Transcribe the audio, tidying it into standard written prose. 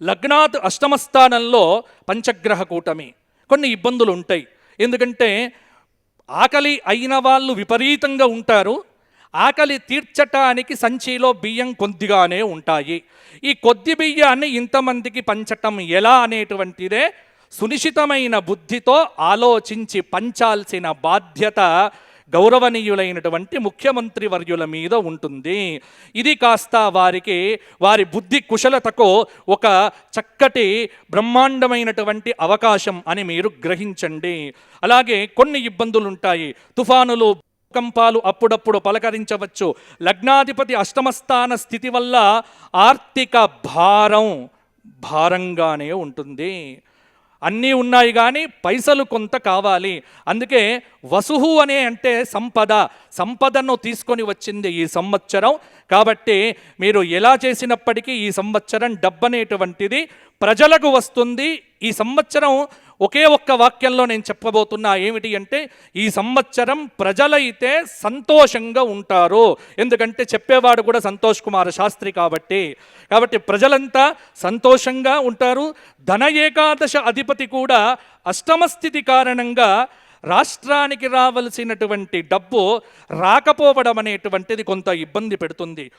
లగ్నాత్ అష్టమ స్థానంలో పంచగ్రహ కూటమి. కొన్ని ఇబ్బందులు ఉంటాయి. ఎందుకంటే ఆకలి అయిన వాళ్ళు విపరీతంగా ఉంటారు. ఆకలి తీర్చటానికి సంచిలో బియ్యం కొద్దిగానే ఉంటాయి. ఈ కొద్ది బియ్యాన్ని ఇంతమందికి పంచటం ఎలా అనేటువంటిదే సునిశ్చితమైన బుద్ధితో ఆలోచించి పంచాల్సిన బాధ్యత గౌరవనీయులైనటువంటి ముఖ్యమంత్రి వర్యుల మీద ఉంటుంది. ఇది కాస్త వారి బుద్ధి కుశలతకు ఒక చక్కటి బ్రహ్మాండమైనటువంటి అవకాశం అని మీరు గ్రహించండి. అలాగే కొన్ని ఇబ్బందులు ఉంటాయి. తుఫానులు, భూకంపాలు అప్పుడప్పుడు పలకరించవచ్చు. లగ్నాధిపతి అష్టమస్థాన స్థితి వల్ల ఆర్థిక భారంగానే ఉంటుంది. అన్నీ ఉన్నాయి కానీ పైసలు కొంత కావాలి. అందుకే వసుహు అంటే సంపదను తీసుకొని వచ్చింది ఈ సంవత్సరం. కాబట్టి మీరు ఎలా చేసినప్పటికీ ఈ సంవత్సరం డబ్బనేటువంటిది ప్రజలకు వస్తుంది. ఈ సంవత్సరం ఒకే ఒక్క వాక్యంలో నేను చెప్పబోతున్నా. ఏమిటి అంటే, ఈ సంవత్సరం ప్రజలైతే సంతోషంగా ఉంటారు. ఎందుకంటే చెప్పేవాడు కూడా సంతోష్ కుమార్ శాస్త్రి కాబట్టి ప్రజలంతా సంతోషంగా ఉంటారు. ధన ఏకాదశ అధిపతి కూడా అష్టమ స్థితి కారణంగా రాష్ట్రానికి రావలసినటువంటి డబ్బు రాకపోవడం అనేటువంటిది కొంత ఇబ్బంది పెడుతుంది.